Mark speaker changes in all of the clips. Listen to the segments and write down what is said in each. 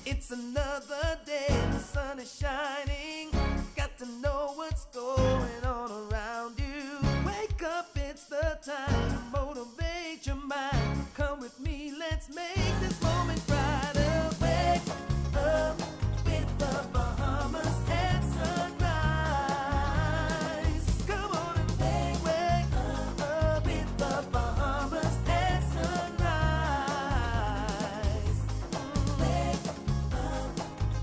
Speaker 1: It's another day, the sun is shining. Got to know what's going on around you. Wake up, it's the time to motivate your mind. Come with me, let's make this moment brighter. Wake up with the Bahamas at sunrise. Come on and wake up with the Bahamas at sunrise. Wake up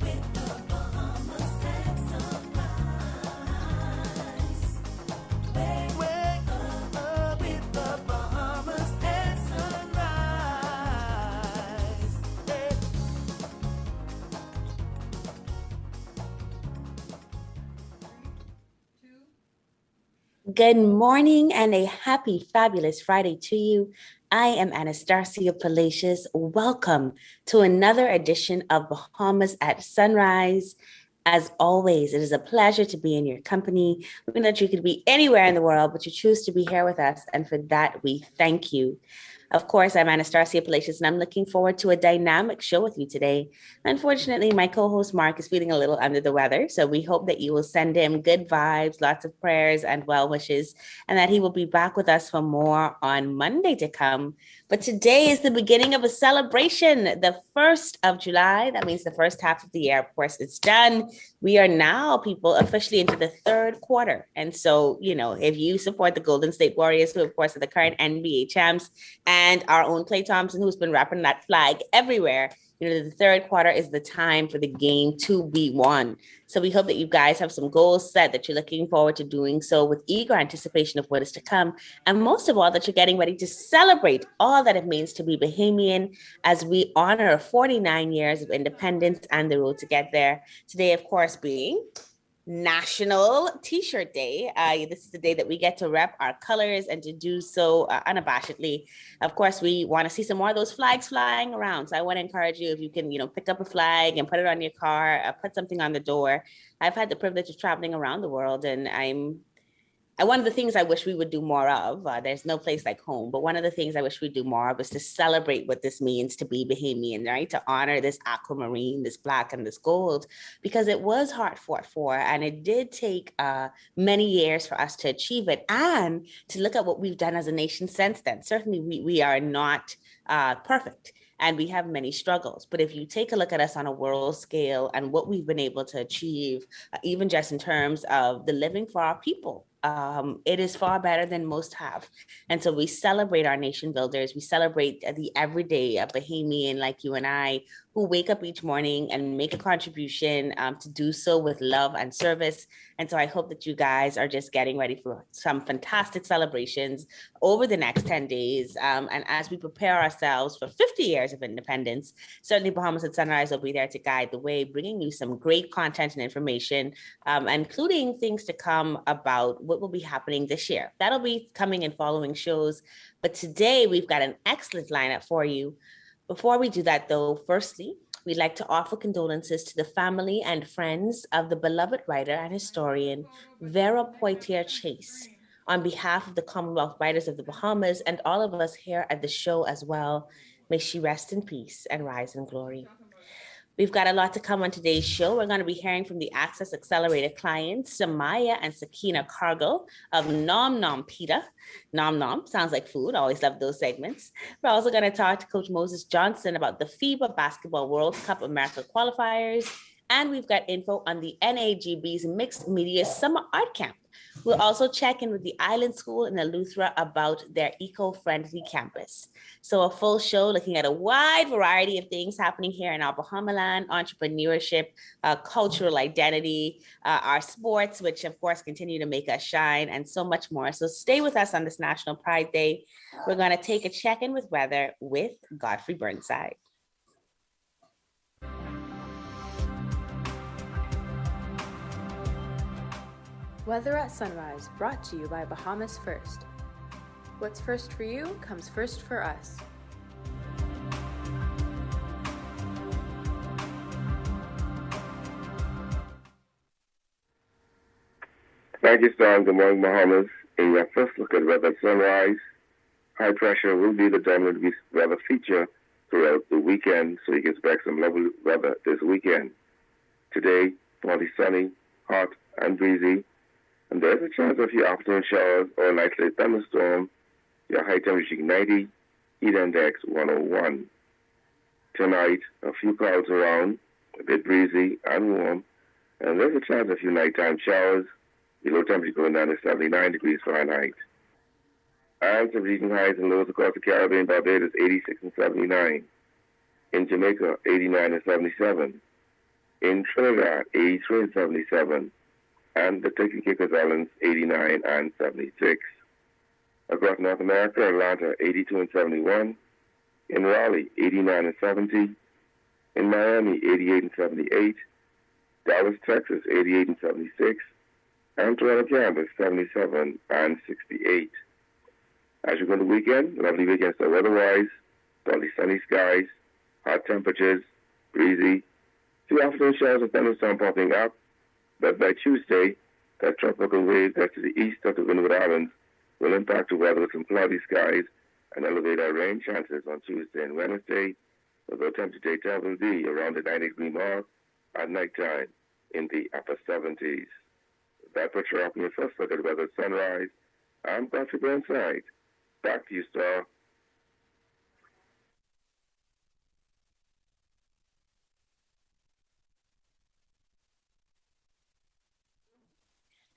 Speaker 1: with the Bahamas at sunrise. Wake up with the Bahamas at sunrise. Hey.
Speaker 2: Good morning and a happy, fabulous Friday to you. I am Anastasia Palacios. Welcome to another edition of Bahamas at Sunrise. As always, it is a pleasure to be in your company. We know that you could be anywhere in the world, but you choose to be here with us. And for that, we thank you. Of course, I'm Anastasia Palacios, and I'm looking forward to a dynamic show with you today. Unfortunately, my co-host Mark is feeling a little under the weather, so we hope that you will send him good vibes, lots of prayers and well wishes, and that he will be back with us for more on Monday to come. But today is the beginning of a celebration, the 1st of July. That means the first half of the year. Of course, it's done. We are now, people, officially into the third quarter. And so, you know, if you support the Golden State Warriors, who, of course, are the current NBA champs, and our own Klay Thompson, who's been wrapping that flag everywhere, you know, the third quarter is the time for the game to be won. So we hope that you guys have some goals set, that you're looking forward to doing so with eager anticipation of what is to come. And most of all, that you're getting ready to celebrate all that it means to be Bahamian as we honor 49 years of independence and the road to get there. Today, of course, being National T-shirt Day. This is the day that we get to rep our colors and to do so unabashedly. Of course, we want to see some more of those flags flying around. So I want to encourage you, if you can, you know, pick up a flag and put it on your car, put something on the door. I've had the privilege of traveling around the world, and one of the things I wish we would do more of, there's no place like home, but one of the things I wish we'd do more of is to celebrate what this means to be Bahamian, right? To honor this aquamarine, this black and this gold, because it was hard fought for, and it did take many years for us to achieve it, and to look at what we've done as a nation since then. Certainly we are not perfect, and we have many struggles. But if you take a look at us on a world scale and what we've been able to achieve, even just in terms of the living for our people, it is far better than most have. And so we celebrate our nation builders. We celebrate the everyday Bahamian like you and I, who wake up each morning and make a contribution to do so with love and service. And so I hope that you guys are just getting ready for some fantastic celebrations over the next 10 days. And as we prepare ourselves for 50 years of independence, certainly Bahamas at Sunrise will be there to guide the way, bringing you some great content and information, including things to come about what will be happening this year. That'll be coming in following shows. But today we've got an excellent lineup for you. Before we do that, though, firstly, we'd like to offer condolences to the family and friends of the beloved writer and historian Vera Poitier Chase, on behalf of the Commonwealth Writers of the Bahamas and all of us here at the show as well. May she rest in peace and rise in glory. We've got a lot to come on today's show. We're going to be hearing from the Access Accelerator clients, Sumayyah and Sakinah Cargill of Nom Nom Pita. Nom Nom sounds like food. I always love those segments. We're also going to talk to Coach Moses Johnson about the FIBA Basketball World Cup America Qualifiers. And we've got info on the NAGB's Mixed Media Summer Art Camp. We'll also check in with the Island School in Eleuthera about their eco-friendly campus. So a full show looking at a wide variety of things happening here in our Bahamaland: entrepreneurship, cultural identity, our sports, which of course continue to make us shine, and so much more. So stay with us on this National Pride Day. We're going to take a check-in with weather with Godfrey Burnside.
Speaker 3: Weather at Sunrise, brought to you by Bahamas First. What's first for you comes first for us.
Speaker 4: Thank you, Storm. Good morning, Bahamas. In your first look at weather at sunrise, high pressure will be the dominant weather feature throughout the weekend, so you can expect some lovely weather this weekend. Today, partly sunny, hot, and breezy, and there's a chance of a few afternoon showers or an isolated thunderstorm. Your high temperature 90, heat index 101. Tonight, a few clouds around, a bit breezy and warm, and there's a chance of a few nighttime showers. The low temperature going down to 79 degrees Fahrenheit. And some regional highs and lows across the Caribbean, Barbados 86 and 79. In Jamaica, 89 and 77. In Trinidad, 83 and 77. And the Turks and Caicos Islands, 89 and 76. Across North America, Atlanta, 82 and 71. In Raleigh, 89 and 70. In Miami, 88 and 78. Dallas, Texas, 88 and 76. And Toronto, Canada, 77 and 68. As you go into the weekend, lovely weekend so weather-wise, partly sunny skies, hot temperatures, breezy, few afternoon showers of thunderstorm popping up, but by Tuesday, that tropical wave that's to the east of the Windward Islands will impact the weather with some cloudy skies and elevate our rain chances on Tuesday and Wednesday, although temperature daytime will be around the 90-degree mark, at nighttime in the upper 70s. That puts you up in your first look at the weather at sunrise. I'm Patrick Burnside. Back to you, Star.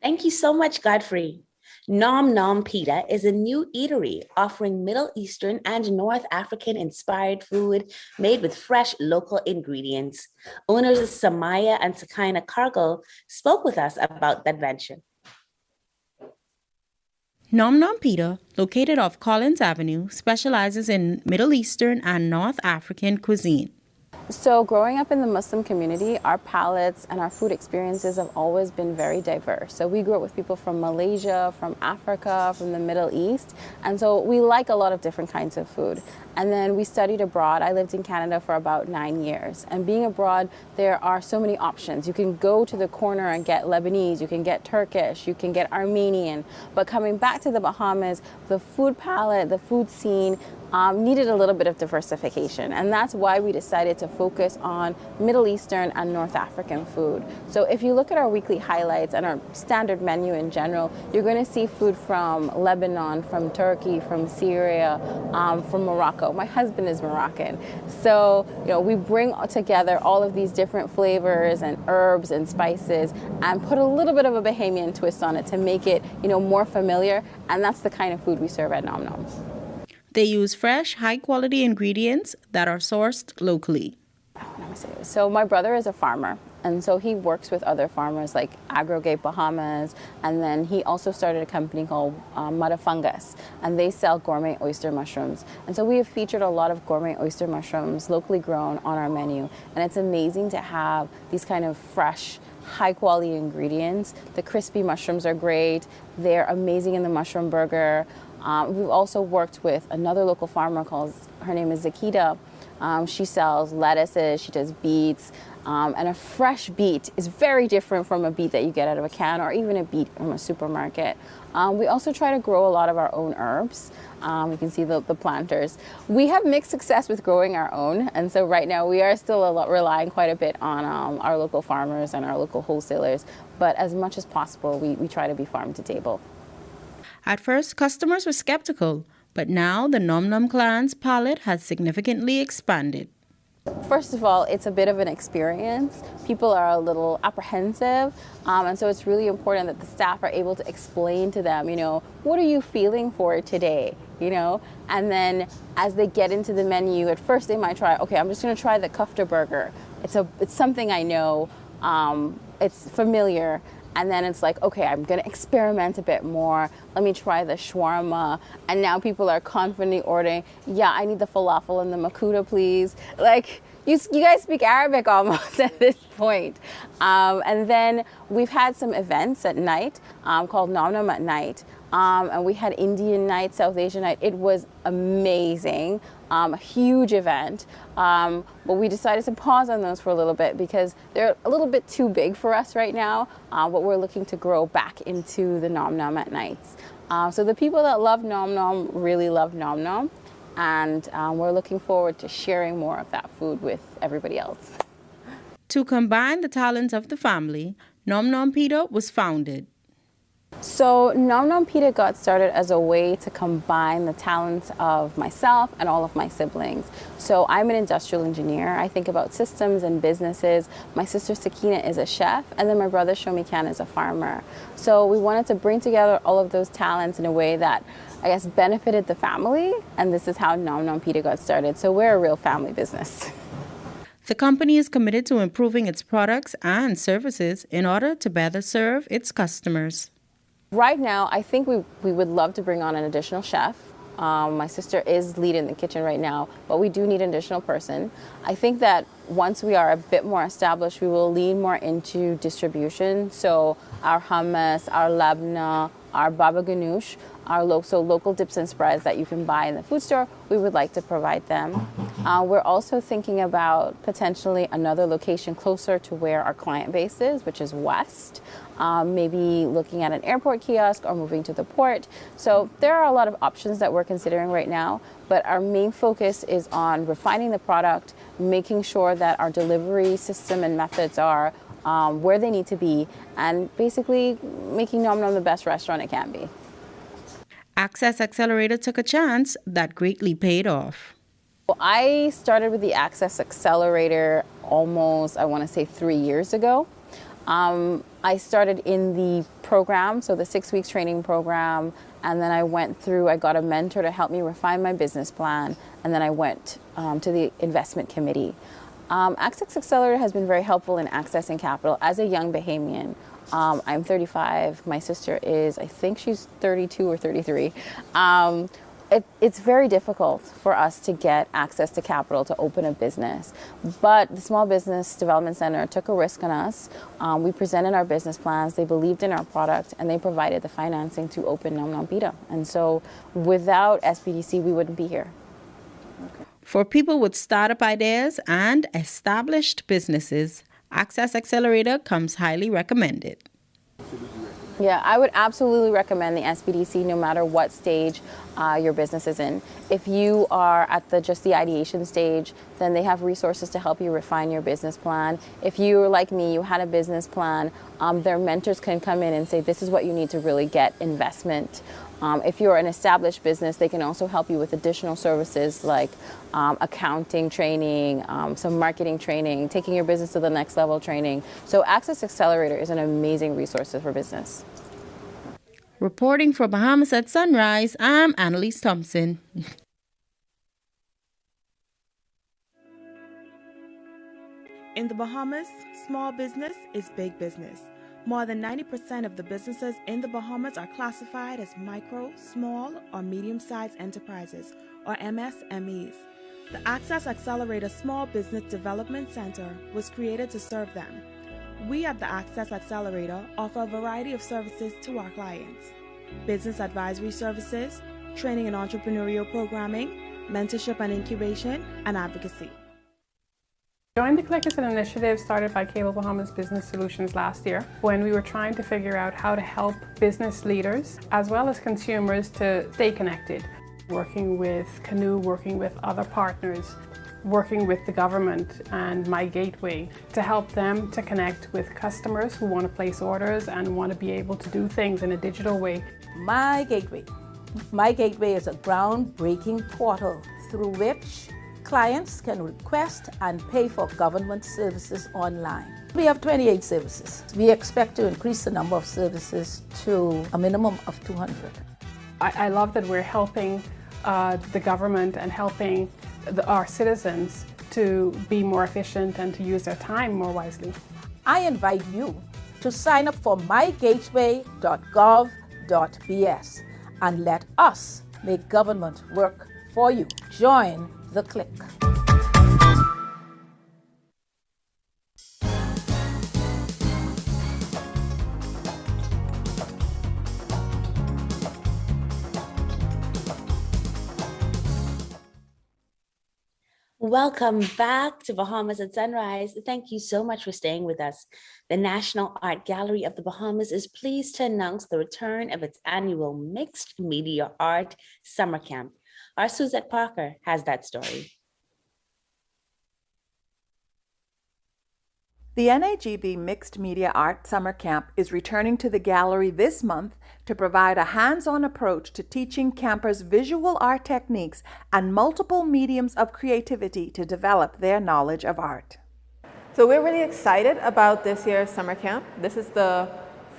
Speaker 2: Thank you so much, Godfrey. Nom Nom Pita is a new eatery offering Middle Eastern and North African inspired food made with fresh local ingredients. Owners Sumayyah and Sakinah Cargill spoke with us about that venture.
Speaker 5: Nom Nom Pita, located off Collins Avenue, specializes in Middle Eastern and North African cuisine.
Speaker 6: So growing up in the Muslim community, our palates and our food experiences have always been very diverse. So we grew up with people from Malaysia, from Africa, from the Middle East. And so we like a lot of different kinds of food. And then we studied abroad. I lived in Canada for about 9 years. And being abroad, there are so many options. You can go to the corner and get Lebanese, you can get Turkish, you can get Armenian. But coming back to the Bahamas, the food palette, the food scene, needed a little bit of diversification. And that's why we decided to focus on Middle Eastern and North African food. So if you look at our weekly highlights and our standard menu in general, you're going to see food from Lebanon, from Turkey, from Syria, from Morocco. My husband is Moroccan. So, we bring together all of these different flavors and herbs and spices and put a little bit of a Bahamian twist on it to make it, more familiar. And that's the kind of food we serve at Nom Nom.
Speaker 5: They use fresh, high-quality ingredients that are sourced locally.
Speaker 6: So my brother is a farmer, and so he works with other farmers like Agrogate Bahamas, and then he also started a company called Madafungus, and they sell gourmet oyster mushrooms. And so we have featured a lot of gourmet oyster mushrooms, locally grown, on our menu, and it's amazing to have these kind of fresh, high-quality ingredients. The crispy mushrooms are great. They're amazing in the mushroom burger. We've also worked with another local farmer her name is Sakinah. She sells lettuces, she does beets, and a fresh beet is very different from a beet that you get out of a can or even a beet from a supermarket. We also try to grow a lot of our own herbs. You can see the planters. We have mixed success with growing our own, and so right now we are still relying quite a bit on our local farmers and our local wholesalers, but as much as possible, we try to be farm to table.
Speaker 5: At first, customers were skeptical, but now the Nom Nom clan's palette has significantly expanded.
Speaker 6: First of all, it's a bit of an experience. People are a little apprehensive, and so it's really important that the staff are able to explain to them, what are you feeling for today, And then as they get into the menu, at first they might try, okay, I'm just going to try the kofta burger. It's something I know, it's familiar. And then it's like, okay, I'm going to experiment a bit more. Let me try the shawarma. And now people are confidently ordering, yeah, I need the falafel and the makuta, please. Like, you guys speak Arabic almost at this point. And then we've had some events at night called Nom Nom at Night. And we had Indian night, South Asian night. It was amazing, a huge event. But we decided to pause on those for a little bit because they're a little bit too big for us right now. But we're looking to grow back into the Nom Nom at Nights. So the people that love Nom Nom really love Nom Nom. and we're looking forward to sharing more of that food with everybody else.
Speaker 5: To combine the talents of the family, Nom Nom Pita was founded.
Speaker 6: So Nom Nom Pita got started as a way to combine the talents of myself and all of my siblings. So I'm an industrial engineer. I think about systems and businesses. My sister Sakinah is a chef, and then my brother Shomikan is a farmer. So we wanted to bring together all of those talents in a way that, I guess, benefited the family, and this is how Nom Nom Pita got started. So we're a real family business.
Speaker 5: The company is committed to improving its products and services in order to better serve its customers.
Speaker 6: Right now, I think we would love to bring on an additional chef. My sister is lead in the kitchen right now, but we do need an additional person. I think that once we are a bit more established, we will lean more into distribution. So our hummus, our labna, our baba ganoush, our local dips and spreads that you can buy in the food store, we would like to provide them. We're also thinking about potentially another location closer to where our client base is, which is west. Maybe looking at an airport kiosk or moving to the port. So there are a lot of options that we're considering right now, but our main focus is on refining the product, making sure that our delivery system and methods are where they need to be, and basically making Nom Nom the best restaurant it can be.
Speaker 5: Access Accelerator took a chance that greatly paid off.
Speaker 6: Well, I started with the Access Accelerator almost, I want to say 3 years ago. I started in the program, so the 6 weeks training program, and then I got a mentor to help me refine my business plan, and then I went to the investment committee. Access Accelerator has been very helpful in accessing capital. As a young Bahamian, I'm 35, my sister is, I think she's 32 or 33. It's very difficult for us to get access to capital to open a business. But the Small Business Development Center took a risk on us. We presented our business plans, they believed in our product, and they provided the financing to open Nom Nom Pita. And so without SBDC, we wouldn't be here.
Speaker 5: For people with startup ideas and established businesses, Access Accelerator comes highly recommended.
Speaker 6: Yeah, I would absolutely recommend the SBDC no matter what stage your business is in. If you are at just the ideation stage, then they have resources to help you refine your business plan. If you're like me, you had a business plan, their mentors can come in and say, this is what you need to really get investment. If you're an established business, they can also help you with additional services like accounting training, some marketing training, taking your business to the next level training. So Access Accelerator is an amazing resource for business.
Speaker 5: Reporting for Bahamas at Sunrise, I'm Annalise Thompson.
Speaker 7: In the Bahamas, small business is big business. More than 90% of the businesses in the Bahamas are classified as micro, small, or medium-sized enterprises, or MSMEs. The Access Accelerator Small Business Development Center was created to serve them. We at the Access Accelerator offer a variety of services to our clients: business advisory services, training and entrepreneurial programming, mentorship and incubation, and advocacy.
Speaker 8: Join the Click is an initiative started by Cable Bahamas Business Solutions last year when we were trying to figure out how to help business leaders as well as consumers to stay connected. Working with Canoe, working with other partners, working with the government and My Gateway to help them to connect with customers who want to place orders and want to be able to do things in a digital way.
Speaker 9: My Gateway. My Gateway is a groundbreaking portal through which clients can request and pay for government services online. We have 28 services. We expect to increase the number of services to a minimum of 200.
Speaker 8: I love that we're helping the government and helping our citizens to be more efficient and to use their time more wisely.
Speaker 9: I invite you to sign up for mygateway.gov.bs and let us make government work for you. Join the Click.
Speaker 2: Welcome back to Bahamas at Sunrise. Thank you so much for staying with us. The National Art Gallery of the Bahamas is pleased to announce the return of its annual Mixed Media Art Summer Camp. Our Suzette Parker has that story.
Speaker 10: The NAGB Mixed Media Art Summer Camp is returning to the gallery this month to provide a hands-on approach to teaching campers visual art techniques and multiple mediums of creativity to develop their knowledge of art.
Speaker 11: So we're really excited about this year's summer camp. This is the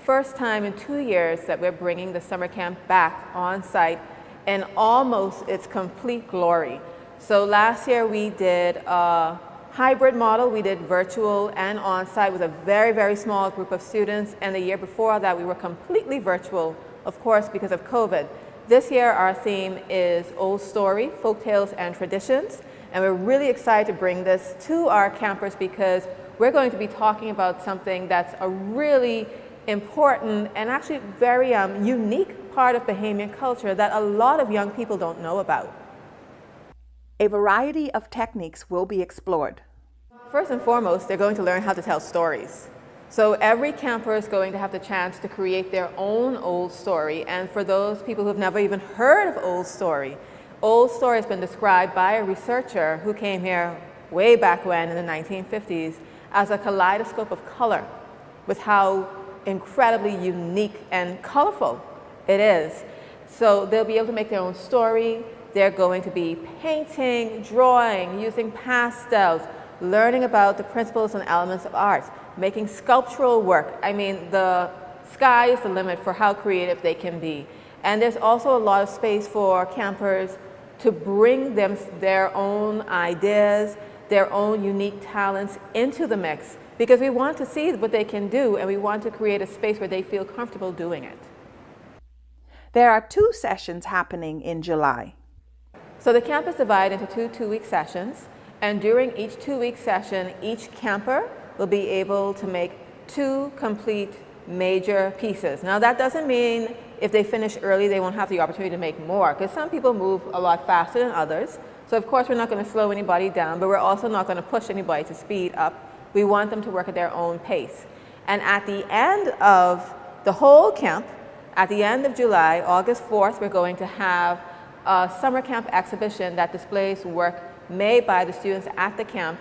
Speaker 11: first time in 2 years that we're bringing the summer camp back on site in almost its complete glory. So last year we did a hybrid model. We did virtual and on-site with a very, very small group of students. And the year before that, we were completely virtual, of course, because of COVID. This year, our theme is Old Story, Folktales and Traditions. And we're really excited to bring this to our campers because we're going to be talking about something that's a really important and actually very unique part of Bahamian culture that a lot of young people don't know about.
Speaker 10: A variety of techniques will be explored.
Speaker 11: First and foremost, they're going to learn how to tell stories. So every camper is going to have the chance to create their own old story. And for those people who've never even heard of old story has been described by a researcher who came here way back when in the 1950s as a kaleidoscope of color, with how incredibly unique and colorful it is. So they'll be able to make their own story. They're going to be painting, drawing, using pastels, learning about the principles and elements of art, making sculptural work. I mean, the sky is the limit for how creative they can be. And there's also a lot of space for campers to bring their own ideas, their own unique talents into the mix, because we want to see what they can do and we want to create a space where they feel comfortable doing it.
Speaker 10: There are 2 sessions happening in July.
Speaker 11: So the camp is divided into 2 two-week sessions, and during each 2-week session, each camper will be able to make 2 complete major pieces. Now that doesn't mean if they finish early they won't have the opportunity to make more, because some people move a lot faster than others. So of course we're not going to slow anybody down, but we're also not going to push anybody to speed up. We want them to work at their own pace. And at the end of the whole camp, at the end of July, August 4th, we're going to have a summer camp exhibition that displays work made by the students at the camp.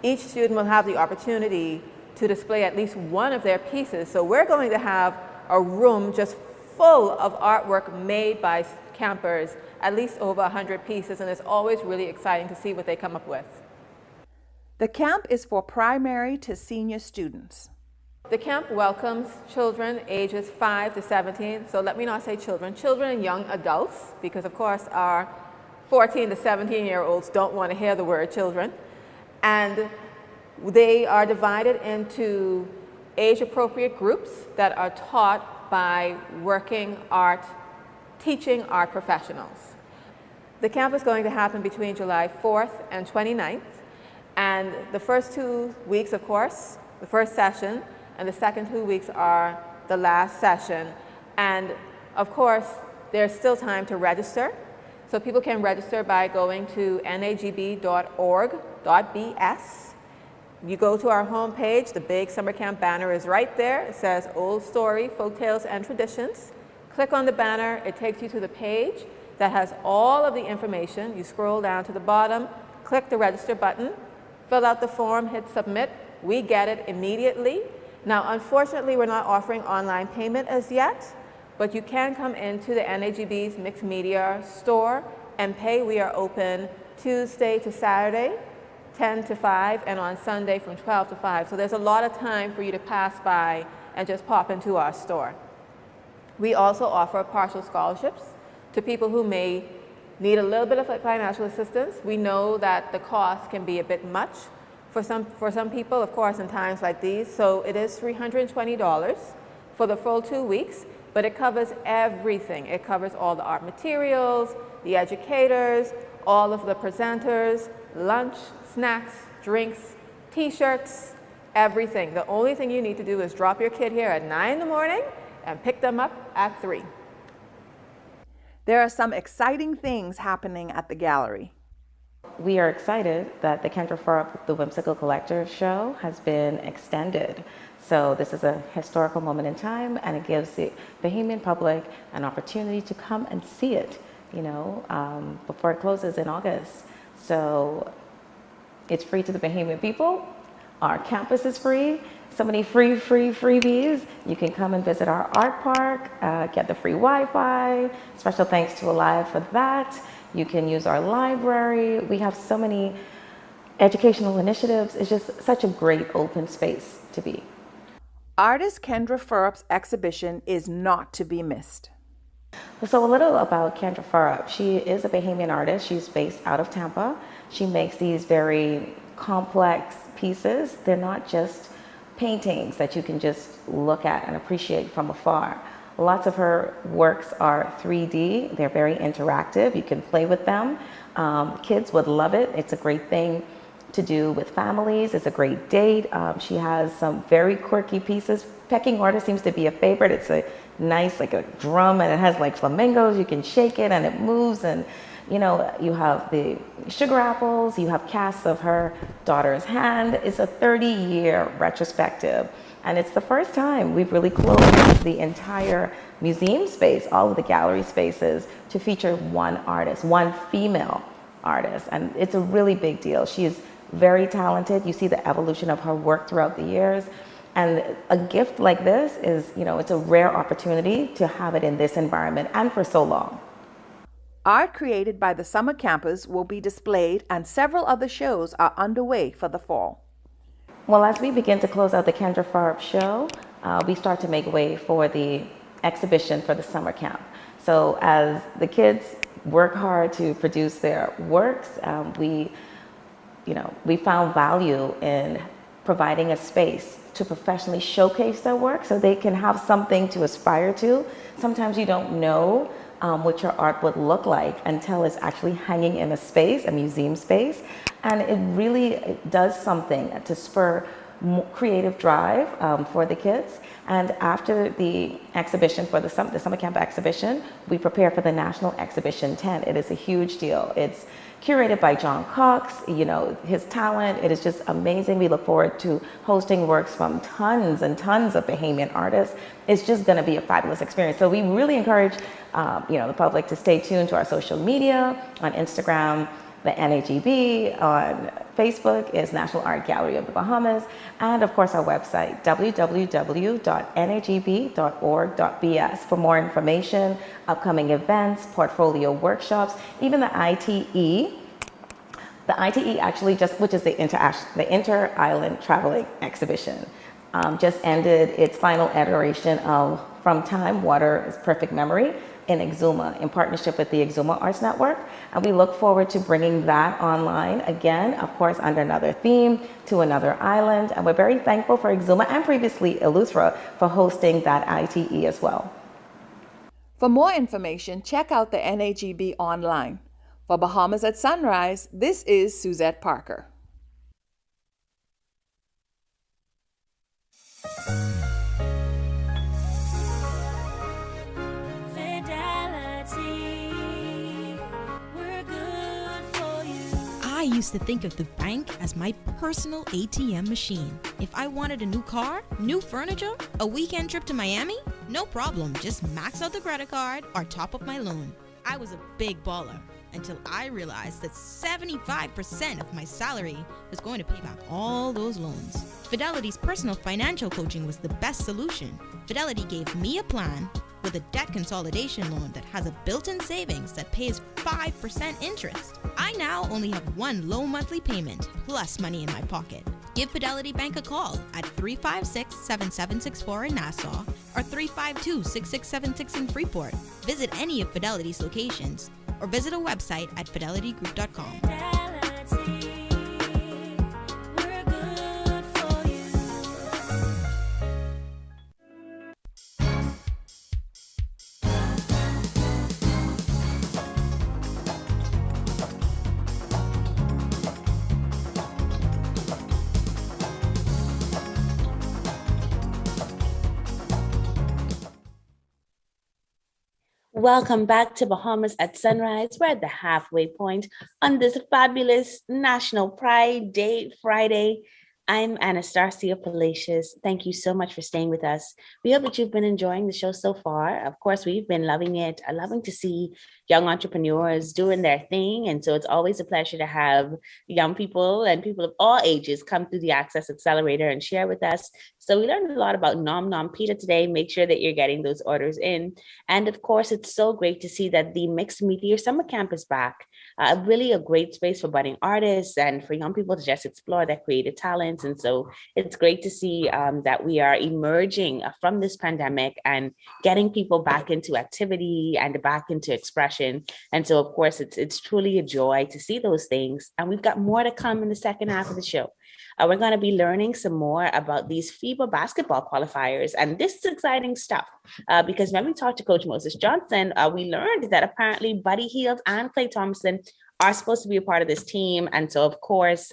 Speaker 11: Each student will have the opportunity to display at least one of their pieces. So we're going to have a room just full of artwork made by campers, at least over 100 pieces, and it's always really exciting to see what they come up with.
Speaker 10: The camp is for primary to senior students.
Speaker 11: The camp welcomes children ages 5 to 17, so let me not say children and young adults, because of course our 14 to 17-year-olds don't want to hear the word children. And they are divided into age-appropriate groups that are taught by working art, teaching art professionals. The camp is going to happen between July 4th and 29th. And the first 2 weeks, of course, the first session, and the second 2 weeks are the last session. And of course, there's still time to register. So people can register by going to nagb.org.bs. You go to our homepage, the big summer camp banner is right there. It says Old Story, Folktales and Traditions. Click on the banner, it takes you to the page that has all of the information. You scroll down to the bottom, click the register button, fill out the form, hit submit. We get it immediately. Now, unfortunately, we're not offering online payment as yet, but you can come into the NAGB's Mixed Media store and pay. We are open Tuesday to Saturday, 10 to 5, and on Sunday from 12 to 5. So there's a lot of time for you to pass by and just pop into our store. We also offer partial scholarships to people who may need a little bit of financial assistance. We know that the cost can be a bit much for some people, of course, in times like these. So it is $320 for the full 2 weeks, but it covers everything. It covers all the art materials, the educators, all of the presenters, lunch, snacks, drinks, t-shirts, everything. The only thing you need to do is drop your kid here at 9 in the morning and pick them up at 3.
Speaker 10: There are some exciting things happening at the gallery.
Speaker 12: We are excited that the Cantor for the Whimsical Collector show has been extended. So this is a historical moment in time, and it gives the Bahamian public an opportunity to come and see it before it closes in August. So it's free to the Bahamian people. Our campus is free. So many freebies. You can come and visit our art park, get the free Wi-Fi. Special thanks to Alive for that. You can use our library. We have so many educational initiatives. It's just such a great open space to be.
Speaker 10: Artist Kendra Furup's exhibition is not to be missed.
Speaker 12: So a little about Kendra Furup. She is a Bahamian artist. She's based out of Tampa. She makes these very complex pieces. They're not just paintings that you can just look at and appreciate from afar. Lots of her works are 3D. They're very interactive. You can play with them. Kids would love it. It's a great thing to do with families. It's a great date. She has some very quirky pieces. Pecking order seems to be a favorite. It's a nice, like a drum, and it has like flamingos. You can shake it and it moves, and you have the sugar apples. You have casts of her daughter's hand. It's a 30-year retrospective, and it's the first time we've really closed the entire museum space, all of the gallery spaces, to feature one artist, one female artist, and it's a really big deal. She is very talented. You see the evolution of her work throughout the years. And a gift like this is, it's a rare opportunity to have it in this environment and for so long.
Speaker 10: Art created by the summer campus will be displayed, and several other shows are underway for the fall.
Speaker 12: Well, as we begin to close out the Kendra Furup show, we start to make way for the exhibition for the summer camp. So as the kids work hard to produce their works, we found value in providing a space to professionally showcase their work so they can have something to aspire to. Sometimes you don't know what your art would look like until it's actually hanging in a space, a museum space. And it really does something to spur creative drive for the kids. And after the exhibition, for the summer camp exhibition, we prepare for the National Exhibition tent. It is a huge deal. It's curated by John Cox. His talent, it is just amazing. We look forward to hosting works from tons and tons of Bahamian artists. It's just gonna be a fabulous experience. So we really encourage the public to stay tuned to our social media. On Instagram, the NAGB, on Facebook is National Art Gallery of the Bahamas, and of course our website, www.nagb.org.bs, for more information, upcoming events, portfolio workshops, even the ITE. The ITE actually which is the Inter-Island Traveling Exhibition, just ended its final iteration of From Time, Water is Perfect Memory in Exuma, in partnership with the Exuma Arts Network. And we look forward to bringing that online again, of course, under another theme, to another island. And we're very thankful for Exuma and previously Eleuthera for hosting that ITE as well.
Speaker 10: For more information, check out the NAGB online. For Bahamas at Sunrise, this is Suzette Parker.
Speaker 13: I used to think of the bank as my personal ATM machine. If I wanted a new car, new furniture, a weekend trip to Miami, no problem, just max out the credit card or top up my loan. I was a big baller until I realized that 75% of my salary was going to pay back all those loans. Fidelity's personal financial coaching was the best solution. Fidelity gave me a plan with a debt consolidation loan that has a built-in savings that pays 5% interest. I now only have one low monthly payment plus money in my pocket. Give Fidelity Bank a call at 356-7764 in Nassau or 352-6676 in Freeport. Visit any of Fidelity's locations or visit a website at fidelitygroup.com.
Speaker 2: Welcome back to Bahamas at Sunrise. We're at the halfway point on this fabulous National Pride Day Friday. I'm Anastasia Palacios. Thank you so much for staying with us. We hope that you've been enjoying the show so far. Of course, we've been loving it, loving to see young entrepreneurs doing their thing. And so it's always a pleasure to have young people and people of all ages come through the Access Accelerator and share with us. So we learned a lot about Nom Pita today. Make sure that you're getting those orders in. And of course, it's so great to see that the Mixed Media Summer Camp is back. Really a great space for budding artists and for young people to just explore their creative talents. And so it's great to see that we are emerging from this pandemic and getting people back into activity and back into expression. And so, of course, it's truly a joy to see those things. And we've got more to come in the second half of the show. We're going to be learning some more about these FIBA basketball qualifiers. And this is exciting stuff because when we talked to Coach Moses Johnson, we learned that apparently Buddy Hield and Klay Thompson are supposed to be a part of this team. And so, of course,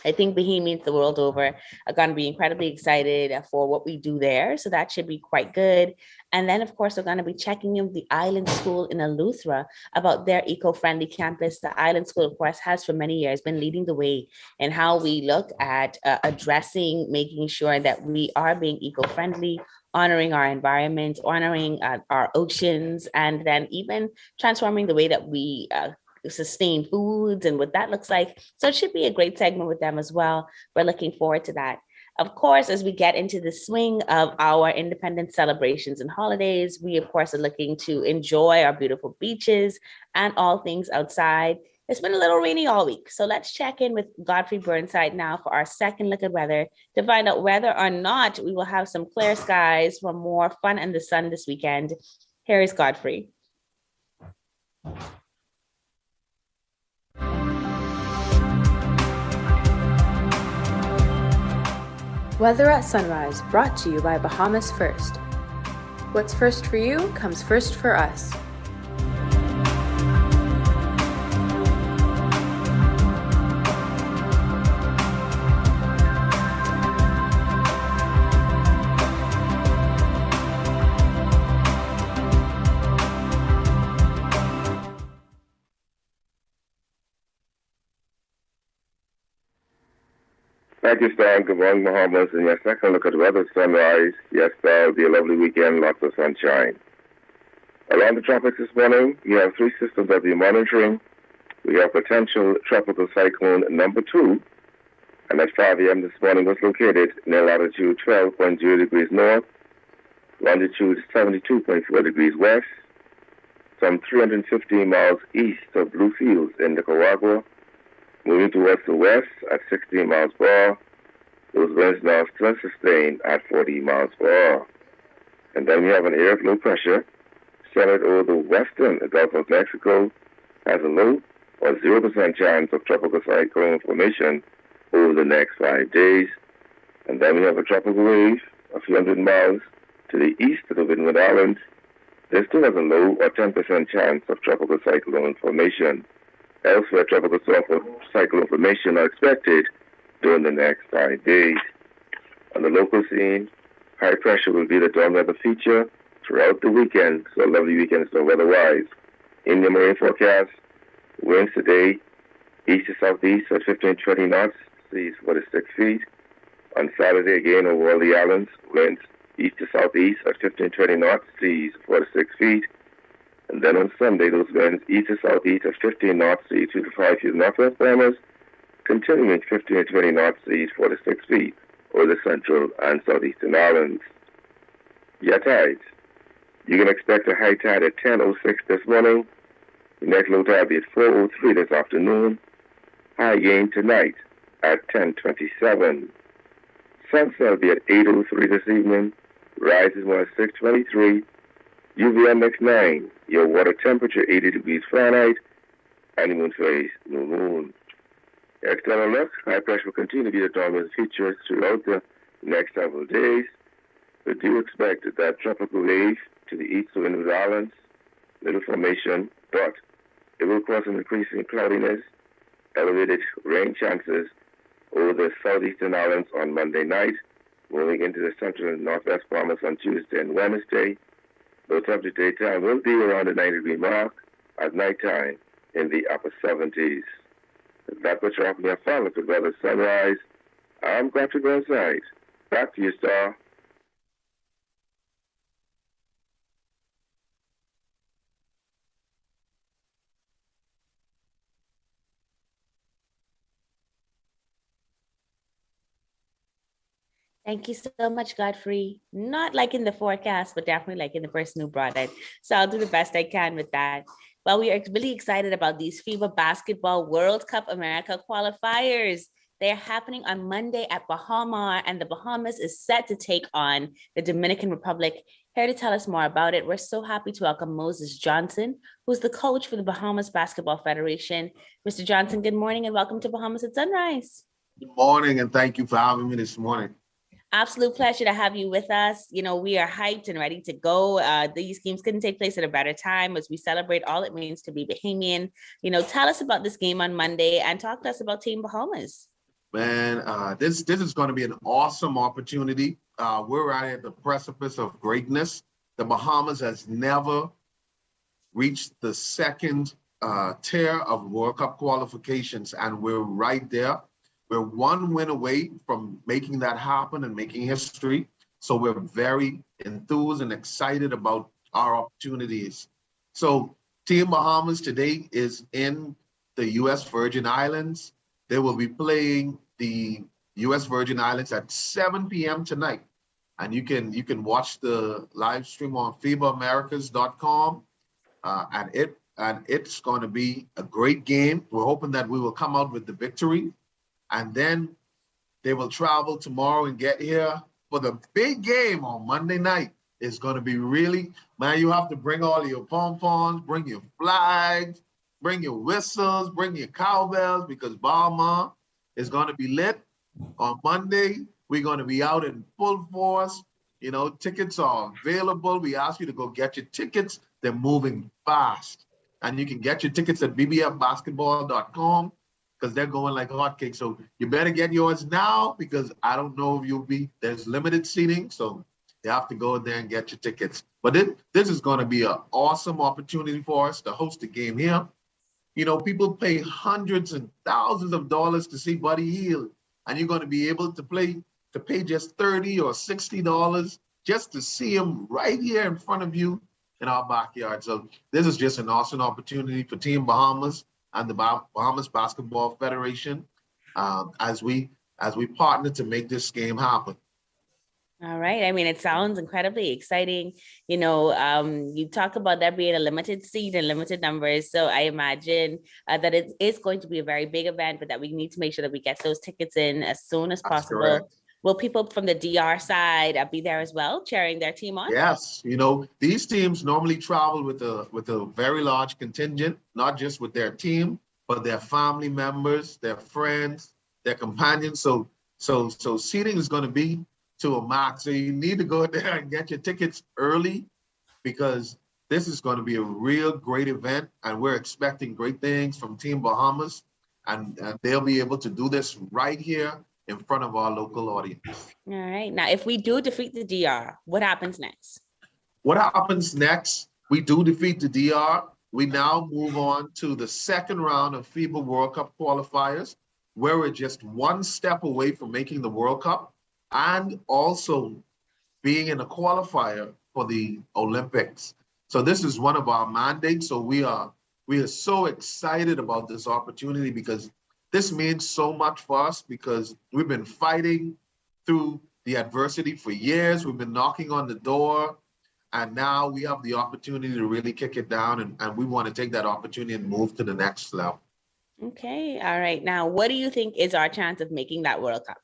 Speaker 2: I think Bohemians the world over are going to be incredibly excited for what we do there. So that should be quite good. And then, of course, we're going to be checking in with the Island School in Eleuthera about their eco-friendly campus. The Island School, of course, has for many years been leading the way in how we look at addressing, making sure that we are being eco-friendly, honoring our environment, honoring our oceans, and then even transforming the way that we sustain foods and what that looks like. So it should be a great segment with them as well. We're looking forward to that. Of course, as we get into the swing of our independence celebrations and holidays, we, of course, are looking to enjoy our beautiful beaches and all things outside. It's been a little rainy all week. So let's check in with Godfrey Burnside now for our second look at weather to find out whether or not we will have some clear skies for more fun in the sun this weekend. Here is Godfrey.
Speaker 3: Weather at Sunrise, brought to you by Bahamas First. What's first for you comes first for us.
Speaker 4: Thank you, Stan. Good morning, Bahamas. And your second look at the weather sunrise. Yes, it'll be a lovely weekend, lots of sunshine. Around the tropics this morning, we have three systems that we're monitoring. We have potential tropical cyclone number 2, and at 5 a.m. this morning was located near latitude 12.0 degrees north, longitude 72.4 degrees west, some 315 miles east of Blue Fields in Nicaragua, moving towards the west at 16 miles per hour. Those winds now still sustained at 40 miles per hour. And then we have an area of low pressure centered over the western Gulf of Mexico, has a low or 0% chance of tropical cyclone formation over the next 5 days. And then we have a tropical wave a few hundred miles to the east of the Windward Islands. This too has a low or 10% chance of tropical cyclone formation. Elsewhere, tropical cyclone formation are expected during the next 5 days. On the local scene, high pressure will be the dawn weather feature throughout the weekend, so a lovely weekend so weather-wise. In the marine forecast, winds today east to southeast at 15-20 knots, seas 46 feet. On Saturday, again, over all the islands, winds east to southeast at 15-20 knots, seas 46 feet. And then on Sunday, those winds east to southeast at 15 knots, seas 2 to 5 feet northwest Bahamas, continuing 15 to 20 knots, seas 46 feet over the central and southeastern islands. Your tides. You can expect a high tide at 10:06 this morning. The next low tide will be at 4:03 this afternoon. High gain tonight at 10:27. Sunset will be at 8:03 this evening. Rise is more at 6:23. UVMX 9. Your water temperature 80 degrees Fahrenheit. Honeymoon phase, no moon. External look, high pressure will continue to be the dominant feature throughout the next several days. We do expect that tropical wave to the east of Windward Islands, little formation, but it will cause an increasing cloudiness, elevated rain chances over the southeastern islands on Monday night, moving into the central and northwest Bahamas on Tuesday and Wednesday. Low temperature daytime will be around the 90-degree mark, at nighttime in the upper 70s. That's what you're offering your final look at weather sunrise. I'm going to go inside. Back to you, Star.
Speaker 2: Thank you so much, Godfrey. Not like in the forecast, but definitely like in the person who brought it. So I'll do the best I can with that. Well, we are really excited about these FIBA Basketball World Cup America qualifiers. They're happening on Monday at Bahamas, and the Bahamas is set to take on the Dominican Republic. Here to tell us more about it, we're so happy to welcome Moses Johnson, who's the coach for the Bahamas Basketball Federation. Mr. Johnson, good morning and welcome to Bahamas at Sunrise.
Speaker 14: Good morning, and thank you for having me this morning.
Speaker 2: Absolute pleasure to have you with us. You know, we are hyped and ready to go. These games couldn't take place at a better time as we celebrate all it means to be Bahamian. You know, tell us about this game on Monday and talk to us about Team Bahamas.
Speaker 14: Man, this is going to be an awesome opportunity. We're right at the precipice of greatness. The Bahamas has never reached the second tier of World Cup qualifications, and we're right there. We're one win away from making that happen and making history. So we're very enthused and excited about our opportunities. So Team Bahamas today is in the U.S. Virgin Islands. They will be playing the U.S. Virgin Islands at 7 p.m. tonight. And you can watch the live stream on FIBAAmericas.com. And it's going to be a great game. We're hoping that we will come out with the victory. And then they will travel tomorrow and get here for the big game on Monday night. It's going to be really, man, you have to bring all your pom-poms, bring your flags, bring your whistles, bring your cowbells, because Bahamas is going to be lit. On Monday, we're going to be out in full force. You know, tickets are available. We ask you to go get your tickets. They're moving fast. And you can get your tickets at bbfbasketball.com. because they're going like hotcakes. So you better get yours now, because I don't know if there's limited seating. So you have to go there and get your tickets. But this is going to be an awesome opportunity for us to host a game here. You know, people pay hundreds and thousands of dollars to see Buddy Hield, and you're going to be able to pay just $30 or $60 just to see him right here in front of you in our backyard. So this is just an awesome opportunity for Team Bahamas and the Bahamas Basketball Federation as we partner to make this game happen.
Speaker 2: All right. I mean, it sounds incredibly exciting. You know, you talk about there being a limited seat and limited numbers. So I imagine that it is going to be a very big event, but that we need to make sure that we get those tickets in as soon as possible. Correct. Will people from the DR side be there as well, cheering their team on?
Speaker 14: Yes. You know, these teams normally travel with a very large contingent, not just with their team, but their family members, their friends, their companions. So seating is going to be to a max. So you need to go there and get your tickets early, because this is going to be a real great event, and we're expecting great things from Team Bahamas, and they'll be able to do this right here in front of our local audience.
Speaker 2: All right. Now, if we do defeat the DR, what happens next?
Speaker 14: What happens next? We do defeat the DR. We now move on to the second round of FIBA World Cup qualifiers, where we're just one step away from making the World Cup and also being in a qualifier for the Olympics. So this is one of our mandates. So we are so excited about this opportunity, because this means so much for us, because we've been fighting through the adversity for years. We've been knocking on the door, and now we have the opportunity to really kick it down, and we want to take that opportunity and move to the next level.
Speaker 2: Okay. All right. Now, what do you think is our chance of making that World Cup?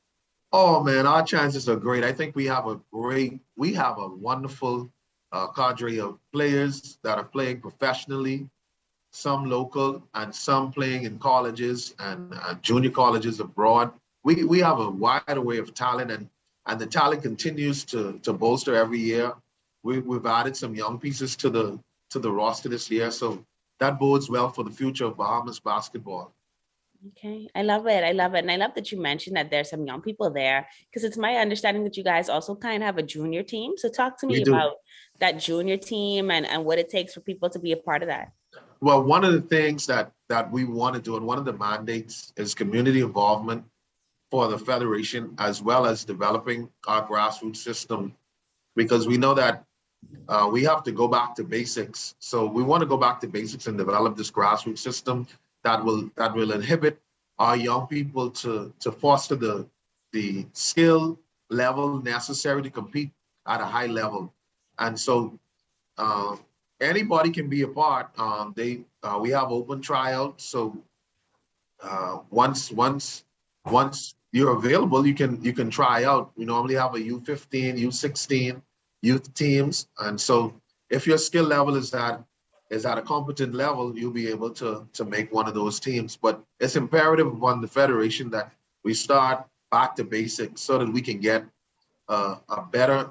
Speaker 14: Oh man, our chances are great. I think we have a wonderful cadre of players that are playing professionally, some local and some playing in colleges and junior colleges abroad. We have a wide array of talent, and the talent continues to bolster every year. We've added some young pieces to the roster this year, so that bodes well for the future of Bahamas basketball.
Speaker 2: Okay, I love it. And I love that you mentioned that there's some young people there, because it's my understanding that you guys also kind of have a junior team. So talk to me about that junior team and what it takes for people to be a part of that.
Speaker 14: Well, one of the things that we want to do, and one of the mandates, is community involvement for the Federation, as well as developing our grassroots system, because we know that we have to go back to basics. So we want to go back to basics and develop this grassroots system that will inhibit our young people to foster the skill level necessary to compete at a high level. And so anybody can be a part. We have open tryouts. So once you're available, you can try out. We normally have a U15, U16 youth teams, and so if your skill level is at a competent level, you'll be able to make one of those teams. But it's imperative upon the Federation that we start back to basics so that we can get a better.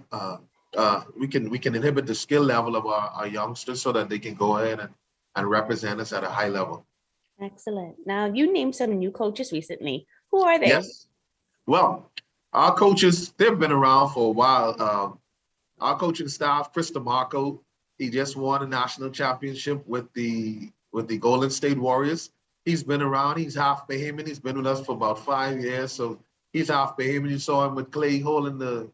Speaker 14: We can inhibit the skill level of our youngsters so that they can go ahead and represent us at a high level.
Speaker 2: Excellent. Now, you named some new coaches recently. Who are they?
Speaker 14: Yes. Well, our coaches, they've been around for a while. Our coaching staff, Chris DeMarco, he just won a national championship with the Golden State Warriors. He's been around. He's half Bahamian. He's been with us for about 5 years. So he's half Bahamian. You saw him with Clay holding the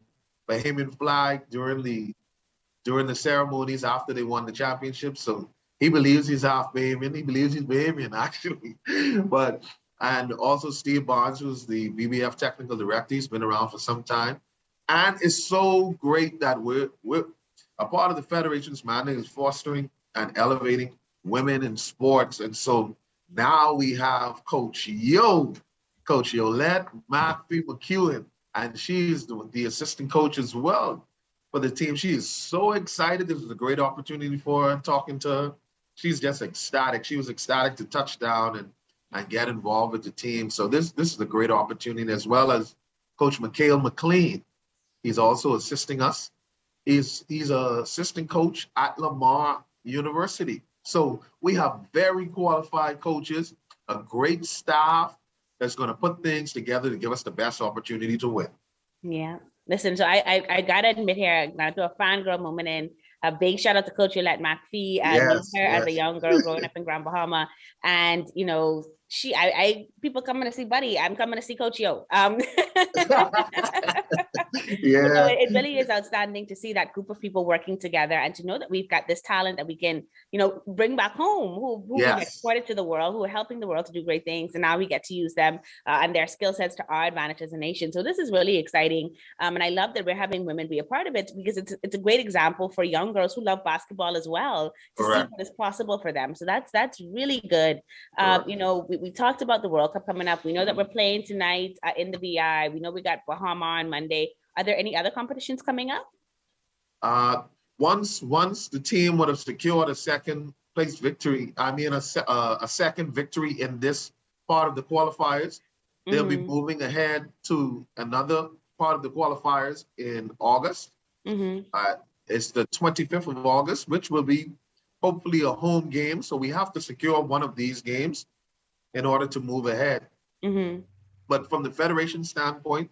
Speaker 14: Bahamian flag during the ceremonies after they won the championship. So he believes he's half Bahamian. He believes he's Bahamian, actually. And also Steve Barnes, who's the BBF technical director. He's been around for some time. And it's so great that we're a part of the Federation's mandate is fostering and elevating women in sports. And so now we have Coach Yolette McEwen, and she's the assistant coach as well for the team. She is so excited. This is a great opportunity for her. Talking to her, she's just ecstatic. She was ecstatic to touch down and get involved with the team. So this is a great opportunity, as well as Coach Mikhail McLean. He's also assisting us. He's an assistant coach at Lamar University. So we have very qualified coaches, a great staff that's going to put things together to give us the best opportunity to win.
Speaker 2: Yeah. Listen, so I got to admit here, I'm going to do a fangirl moment, and a big shout out to Coach Yolette McPhee. I knew her as a young girl growing up in Grand Bahama. And, you know, people coming to see Buddy, I'm coming to see Coach Yo. You know, it really is outstanding to see that group of people working together, and to know that we've got this talent that we can, you know, bring back home, who we exported to the world, who are helping the world to do great things. And now we get to use them and their skill sets to our advantage as a nation. So this is really exciting. And I love that we're having women be a part of it, because it's a great example for young girls who love basketball as well, to see what is possible for them. So that's really good. You know, we talked about the World Cup coming up. We know that we're playing tonight in the VI. We know we got Bahama on Monday. Are there any other competitions coming up?
Speaker 14: Once the team would have secured a second place victory, a second victory in this part of the qualifiers, they'll be moving ahead to another part of the qualifiers in August. It's the 25th of August, which will be hopefully a home game. So we have to secure one of these games in order to move ahead. But from the Federation standpoint,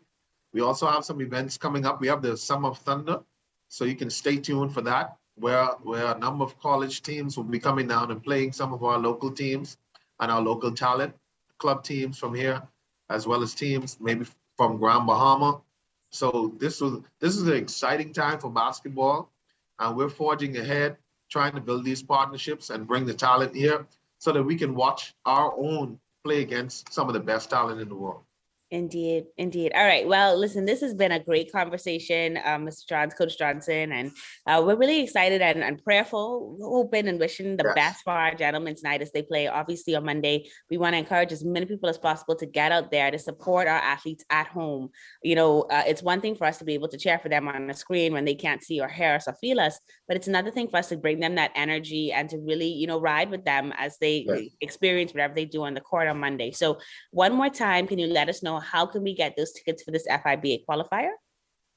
Speaker 14: we also have some events coming up. We have the Summer of Thunder, so you can stay tuned for that, where a number of college teams will be coming down and playing some of our local teams and our local talent club teams from here, as well as teams maybe from Grand Bahama. So this is an exciting time for basketball, and we're forging ahead, trying to build these partnerships and bring the talent here so that we can watch our own play against some of the best talent in the world.
Speaker 2: Indeed. All right. Well, listen, this has been a great conversation, Mr. Johns, Coach Johnson, and we're really excited and prayerful, hoping and wishing the best for our gentlemen tonight as they play, obviously, on Monday. We want to encourage as many people as possible to get out there to support our athletes at home. You know, it's one thing for us to be able to cheer for them on the screen when they can't see or hear us or feel us, but it's another thing for us to bring them that energy and to really, you know, ride with them as they experience whatever they do on the court on Monday. So one more time, can you let us know how can we get those tickets for this FIBA qualifier?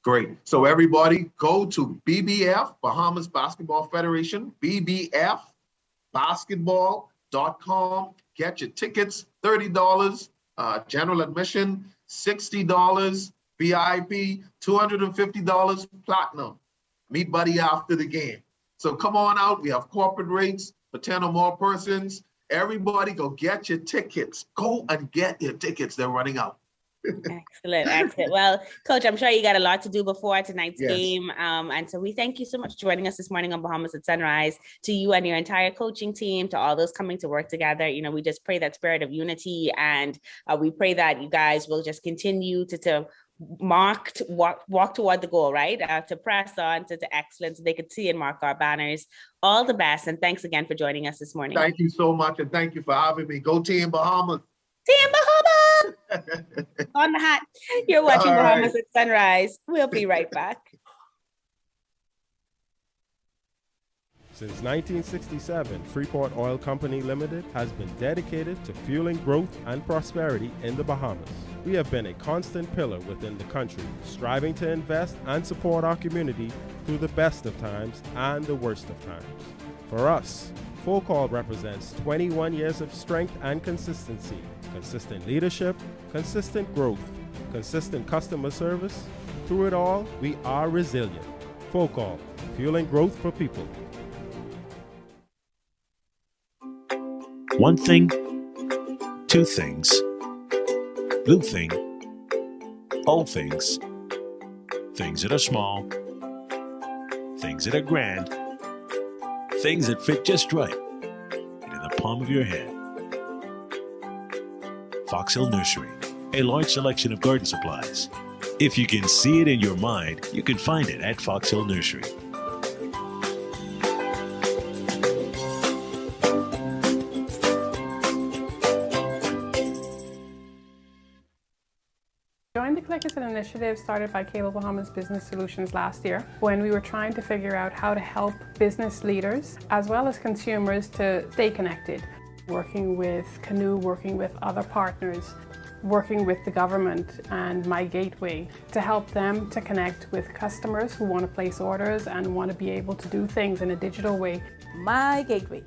Speaker 14: Great. So everybody go to BBF, Bahamas Basketball Federation, bbfbasketball.com. Get your tickets, $30, general admission, $60, VIP, $250, platinum. Meet Buddy after the game. So come on out. We have corporate rates for 10 or more persons. Everybody go get your tickets. Go and get your tickets. They're running out.
Speaker 2: Excellent, excellent. Well, Coach, I'm sure you got a lot to do before tonight's
Speaker 14: Yes.
Speaker 2: game. And so we thank you so much for joining us this morning on Bahamas at Sunrise, to you and your entire coaching team, to all those coming to work together. You know, we just pray that spirit of unity, and we pray that you guys will just continue to walk toward the goal, right? To press on to excellence, so they could see and mark our banners. All the best, and thanks again for joining us this morning.
Speaker 14: Thank you so much, and thank you for having me. Go Team Bahamas.
Speaker 2: Team Bahamas! On the hat. You're watching
Speaker 14: All
Speaker 2: Bahamas
Speaker 14: right.
Speaker 2: at Sunrise. We'll be right back.
Speaker 15: Since 1967, Freeport Oil Company Limited has been dedicated to fueling growth and prosperity in the Bahamas. We have been a constant pillar within the country, striving to invest and support our community through the best of times and the worst of times. For us, Full Call represents 21 years of strength and consistency, consistent leadership, consistent growth, consistent customer service. Through it all, we are resilient. Full Call, fueling growth for people.
Speaker 16: One thing, two things, blue thing, whole things, things that are small, things that are grand, things that fit just right, and in the palm of your hand. Fox Hill Nursery, a large selection of garden supplies. If you can see it in your mind, you can find it at Fox Hill Nursery.
Speaker 8: Join the Click is an initiative started by Cable Bahamas Business Solutions last year when we were trying to figure out how to help business leaders as well as consumers to stay connected. Working with Canoe, working with other partners, working with the government and My Gateway to help them to connect with customers who want to place orders and want to be able to do things in a digital way.
Speaker 9: My Gateway.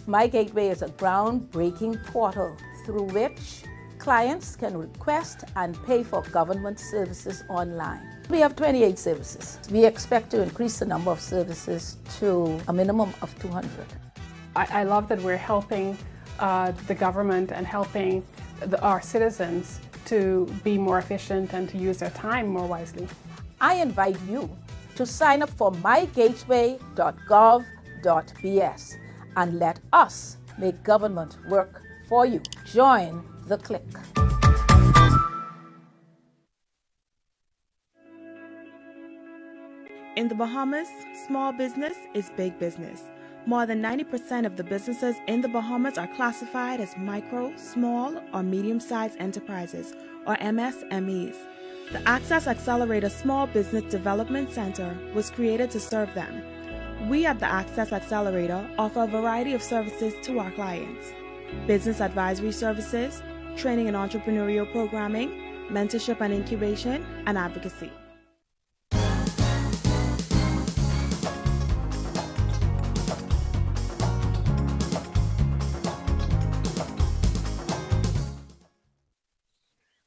Speaker 9: My Gateway is a groundbreaking portal through which clients can request and pay for government services online. We have 28 services. We expect to increase the number of services to a minimum of 200.
Speaker 8: I love that we're helping the government and helping our citizens to be more efficient and to use their time more wisely.
Speaker 9: I invite you to sign up for mygateway.gov.bs and let us make government work for you. Join the Click.
Speaker 7: In the Bahamas, small business is big business. More than 90% of the businesses in the Bahamas are classified as micro, small, or medium-sized enterprises, or MSMEs. The Access Accelerator Small Business Development Center was created to serve them. We at the Access Accelerator offer a variety of services to our clients: business advisory services, training and entrepreneurial programming, mentorship and incubation, and advocacy.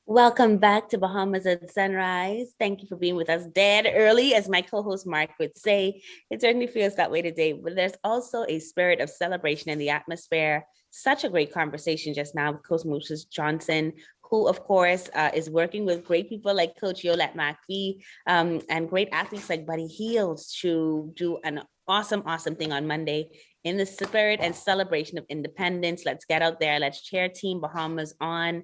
Speaker 2: Welcome back to Bahamas at Sunrise. Thank you for being with us dead early, as my co-host Mark would say. It certainly feels that way today, but there's also a spirit of celebration in the atmosphere. Such a great conversation just now with Coach Moses Johnson, who of course is working with great people like Coach Yolette McPhee and great athletes like Buddy Heels to do an awesome thing on Monday. In the spirit and celebration of independence, let's get out there. Let's cheer Team Bahamas on.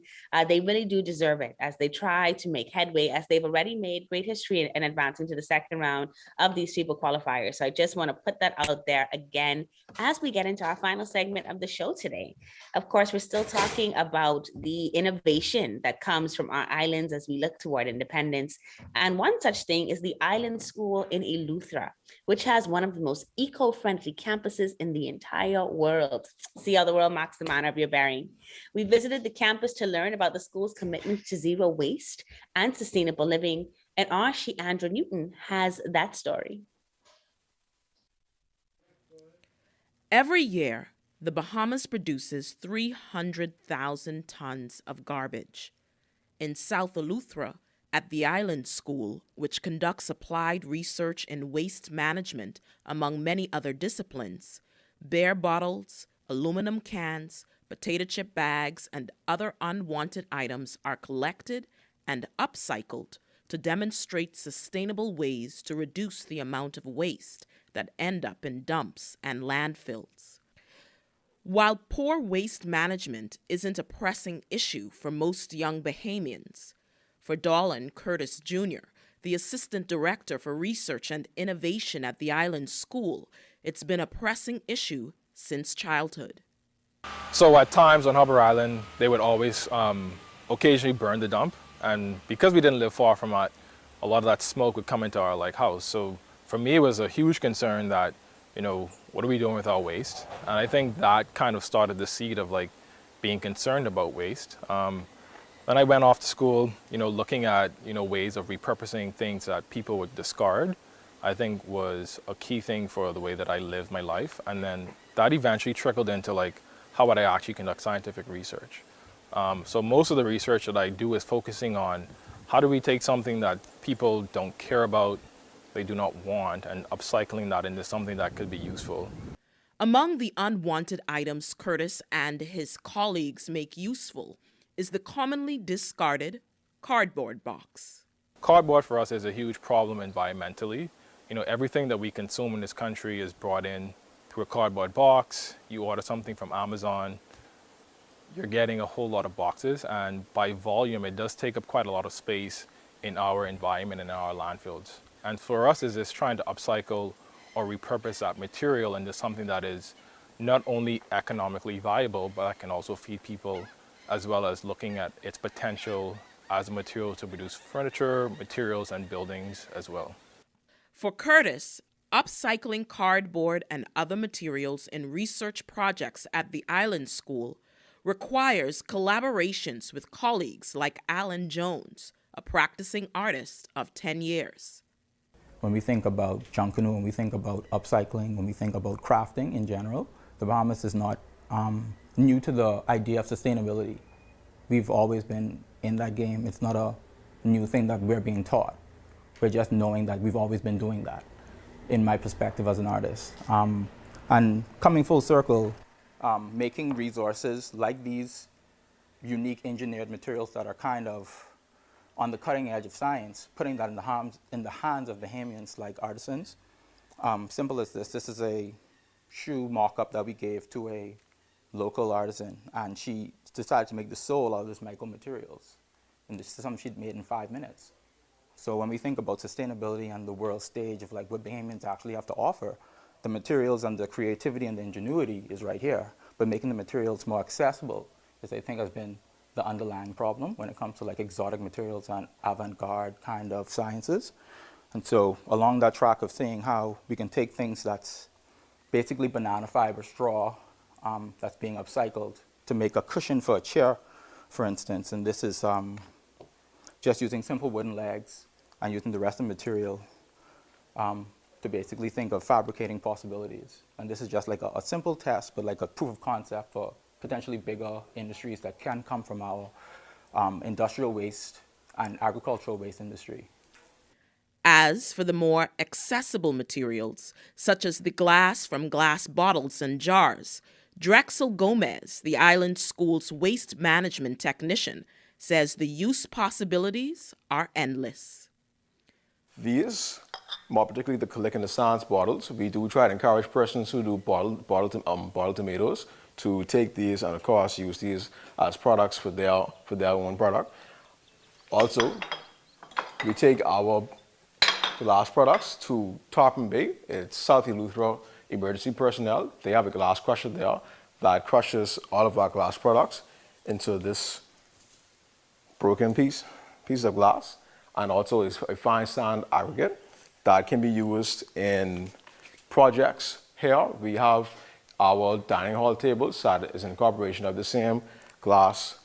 Speaker 2: They really do deserve it as they try to make headway, as they've already made great history in advancing to the second round of these FIBA qualifiers. So I just want to put that out there again as we get into our final segment of the show today. Of course, we're still talking about the innovation that comes from our islands as we look toward independence. And one such thing is the Island School in Eleuthera, which has one of the most eco-friendly campuses in the entire world. See how the world marks the manner of your bearing. We visited the campus to learn about the school's commitment to zero waste and sustainable living, and our Andrew Newton has that story.
Speaker 17: Every year, the Bahamas produces 300,000 tons of garbage. In South Eleuthera, at the Island School, which conducts applied research in waste management among many other disciplines, beer bottles, aluminum cans, potato chip bags, and other unwanted items are collected and upcycled to demonstrate sustainable ways to reduce the amount of waste that end up in dumps and landfills. While poor waste management isn't a pressing issue for most young Bahamians, for Dolan Curtis Jr., the Assistant Director for Research and Innovation at the Island School, it's been a pressing issue since childhood.
Speaker 18: So at times on Harbor Island, they would always occasionally burn the dump. And because we didn't live far from it, a lot of that smoke would come into our house. So for me, it was a huge concern that, what are we doing with our waste? And I think that kind of started the seed of being concerned about waste. Then I went off to school, looking at, ways of repurposing things that people would discard, I think was a key thing for the way that I lived my life. And then that eventually trickled into how would I actually conduct scientific research. So most of the research that I do is focusing on how do we take something that people don't care about, they do not want, and upcycling that into something that could be useful.
Speaker 17: Among the unwanted items Curtis and his colleagues make useful is the commonly discarded cardboard box.
Speaker 18: Cardboard for us is a huge problem environmentally. Everything that we consume in this country is brought in through a cardboard box. You order something from Amazon, you're getting a whole lot of boxes, and by volume, it does take up quite a lot of space in our environment and in our landfills. And for us, is this trying to upcycle or repurpose that material into something that is not only economically viable, but that can also feed people, as well as looking at its potential as a material to produce furniture, materials, and buildings as well.
Speaker 17: For Curtis, upcycling cardboard and other materials in research projects at the Island School requires collaborations with colleagues like Alan Jones, a practicing artist of 10 years.
Speaker 19: When we think about Junkanoo, when we think about upcycling, when we think about crafting in general, the Bahamas is not new to the idea of sustainability. We've always been in that game. It's not a new thing that we're being taught. We're just knowing that we've always been doing that, in my perspective as an artist. And coming full circle, making resources like these unique engineered materials that are kind of on the cutting edge of science, putting that in the hands of Bahamians like artisans. Simple as this. This is a shoe mock-up that we gave to a local artisan, and she decided to make the sole out of this micro-materials. And this is something she'd made in 5 minutes. So when we think about sustainability on the world stage of what Bahamians actually have to offer, the materials and the creativity and the ingenuity is right here. But making the materials more accessible is, I think, has been the underlying problem when it comes to exotic materials and avant-garde kind of sciences. And so along that track of seeing how we can take things that's basically banana fiber straw that's being upcycled to make a cushion for a chair, for instance. And this is just using simple wooden legs and using the rest of the material to basically think of fabricating possibilities. And this is just a simple test, but a proof of concept for potentially bigger industries that can come from our industrial waste and agricultural waste industry.
Speaker 17: As for the more accessible materials, such as the glass from glass bottles and jars, Drexel Gomez, the Island School's waste management technician, says the use possibilities are endless.
Speaker 20: These, more particularly the Click and the Sans bottles, we do try to encourage persons who do bottled tomatoes to take these and, of course, use these as products for their own product. Also, we take our glass products to Tarpon Bay. It's South Eleuthera emergency personnel. They have a glass crusher there that crushes all of our glass products into this broken piece of glass, and also a fine sand aggregate that can be used in projects. Here we have our dining hall tables that is an incorporation of the same glass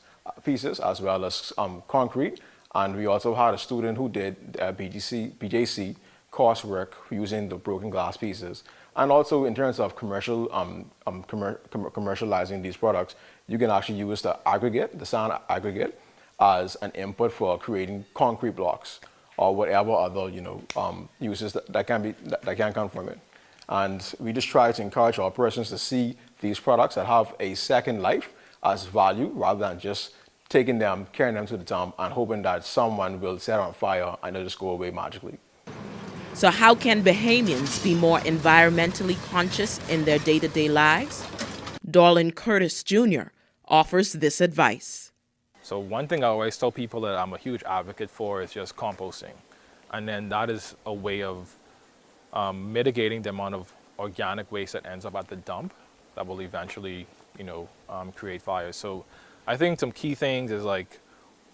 Speaker 20: pieces as well as concrete. And we also had a student who did BJC coursework using the broken glass pieces. And also in terms of commercializing these products, you can actually use the aggregate, the sand aggregate, as an input for creating concrete blocks or whatever other uses that can come from it. And we just try to encourage our persons to see these products that have a second life as value rather than just taking them, carrying them to the dump, and hoping that someone will set on fire and they'll just go away magically.
Speaker 17: So how can Bahamians be more environmentally conscious in their day-to-day lives? Dorlin Curtis Jr. offers this advice.
Speaker 18: So one thing I always tell people that I'm a huge advocate for is just composting. And then that is a way of mitigating the amount of organic waste that ends up at the dump that will eventually, create fires. So I think some key things is like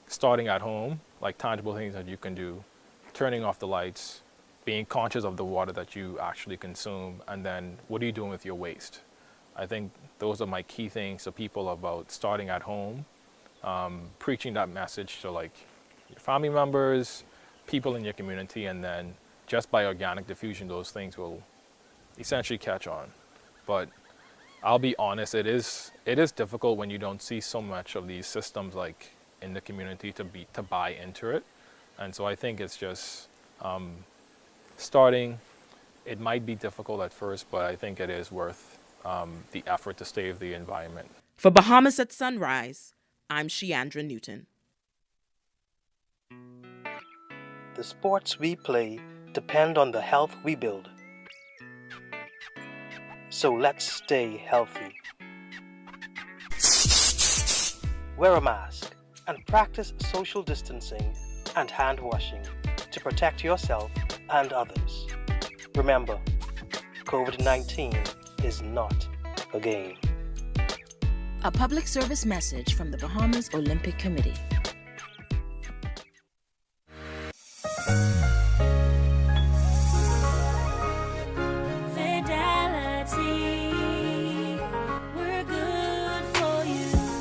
Speaker 18: starting at home, like tangible things that you can do, turning off the lights, being conscious of the water that you actually consume, and then what are you doing with your waste? I think those are my key things to people about starting at home, preaching that message to like your family members, people in your community, and then just by organic diffusion, those things will essentially catch on. But I'll be honest, it is difficult when you don't see so much of these systems like in the community to buy into it. And so I think it's just starting. It might be difficult at first, but I think it is worth the effort to save the environment.
Speaker 17: For Bahamas at Sunrise, I'm Sheandra Newton.
Speaker 21: The sports we play depend on the health we build. So let's stay healthy. Wear a mask and practice social distancing and hand washing to protect yourself and others. Remember, COVID-19 is not a game.
Speaker 22: A public service message from the Bahamas Olympic Committee.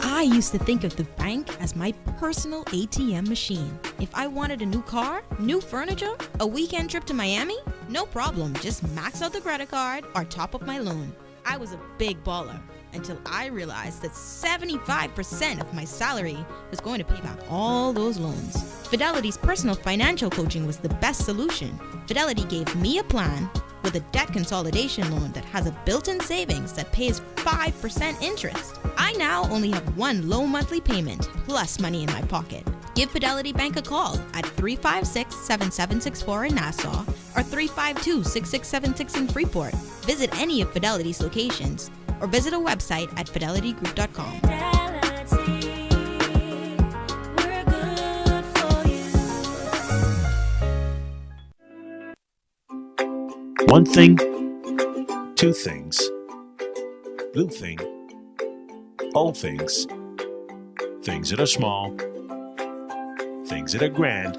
Speaker 13: I used to think of the bank as my personal ATM machine. If I wanted a new car, new furniture, a weekend trip to Miami, no problem, just max out the credit card or top up my loan. I was a big baller until I realized that 75% of my salary was going to pay back all those loans. Fidelity's personal financial coaching was the best solution. Fidelity gave me a plan with a debt consolidation loan that has a built-in savings that pays 5% interest. I now only have one low monthly payment plus money in my pocket. Give Fidelity Bank a call at 356-7764 in Nassau or 352-6676 in Freeport. Visit any of Fidelity's locations or visit a website at fidelitygroup.com.
Speaker 16: One thing, two things. Blue thing, all things. Things that are small, things that are grand,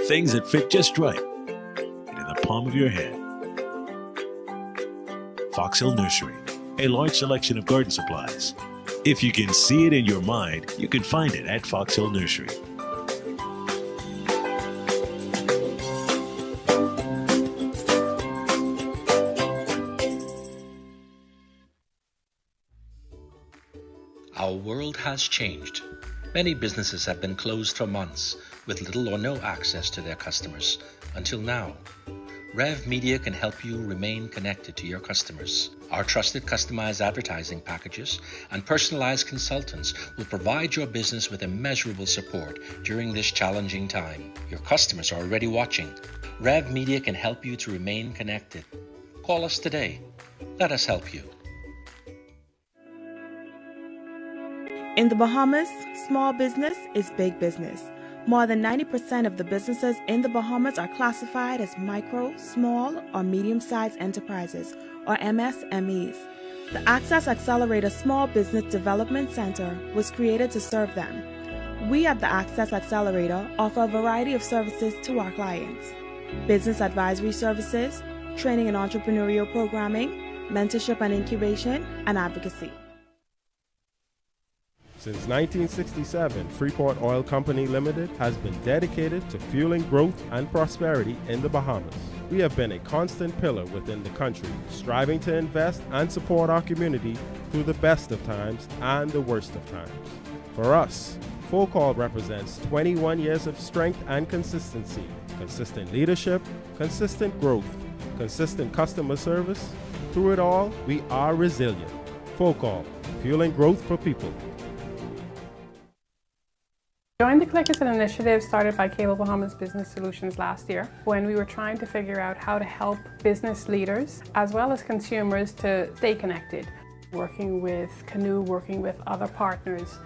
Speaker 16: things that fit just right, and in the palm of your hand. Fox Hill Nursery, a large selection of garden supplies. If you can see it in your mind, you can find it at Fox Hill Nursery.
Speaker 23: Our world has changed. Many businesses have been closed for months with little or no access to their customers until now. Rev Media can help you remain connected to your customers. Our trusted customized advertising packages and personalized consultants will provide your business with immeasurable support during this challenging time. Your customers are already watching. Rev Media can help you to remain connected. Call us today. Let us help you.
Speaker 7: In the Bahamas, small business is big business. More than 90% of the businesses in the Bahamas are classified as micro, small, or medium-sized enterprises, or MSMEs. The Access Accelerator Small Business Development Center was created to serve them. We at the Access Accelerator offer a variety of services to our clients: business advisory services, training and entrepreneurial programming, mentorship and incubation, and advocacy.
Speaker 15: Since 1967, Freeport Oil Company Limited has been dedicated to fueling growth and prosperity in the Bahamas. We have been a constant pillar within the country, striving to invest and support our community through the best of times and the worst of times. For us, Full Call represents 21 years of strength and consistency, consistent leadership, consistent growth, consistent customer service. Through it all, we are resilient. Full Call, fueling growth for people.
Speaker 8: Joined the Click is an initiative started by Cable Bahamas Business Solutions last year when we were trying to figure out how to help business leaders as well as consumers to stay connected. Working with Canoe, working with other partners,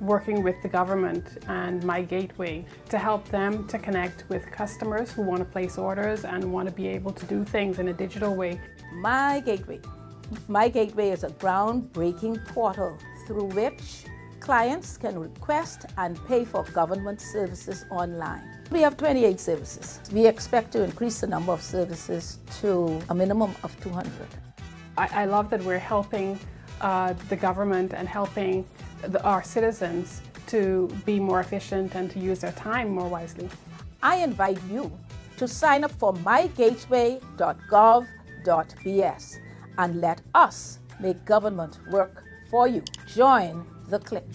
Speaker 8: working with the government and My Gateway to help them to connect with customers who want to place orders and want to be able to do things in a digital way.
Speaker 9: My Gateway. My Gateway is a groundbreaking portal through which clients can request and pay for government services online. We have 28 services. We expect to increase the number of services to a minimum of 200.
Speaker 8: I love that we're helping the government and helping our citizens to be more efficient and to use their time more wisely.
Speaker 9: I invite you to sign up for mygateway.gov.bs and let us make government work for you. Join the Click.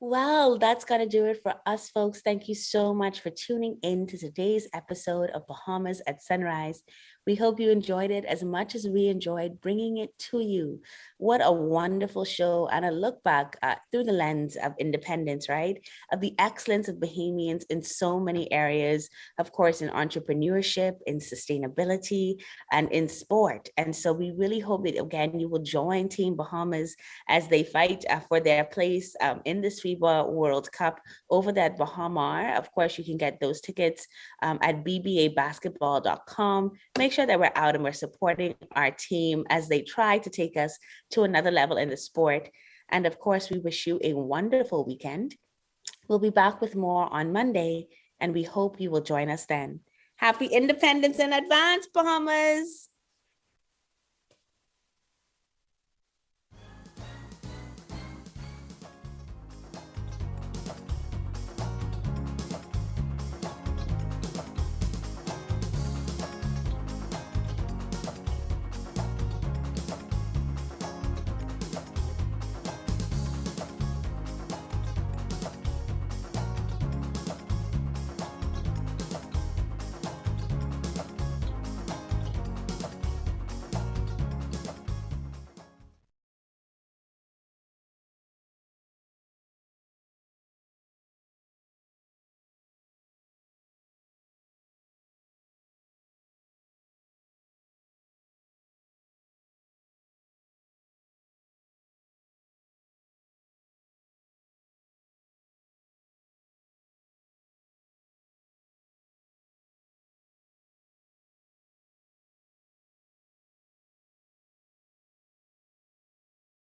Speaker 2: Well, that's going to do it for us, folks. Thank you so much for tuning in to today's episode of Bahamas at Sunrise. We hope you enjoyed it as much as we enjoyed bringing it to you. What a wonderful show and a look back through the lens of independence, right? Of the excellence of Bahamians in so many areas, of course, in entrepreneurship, in sustainability, and in sport. And so we really hope that, again, you will join Team Bahamas as they fight for their place in this FIBA World Cup over that Bahamar. Of course, you can get those tickets at bbabasketball.com. Make sure that we're out and we're supporting our team as they try to take us to another level in the sport. And of course, we wish you a wonderful weekend. We'll be back with more on Monday, and we hope you will join us then. Happy Independence in advance, Bahamas!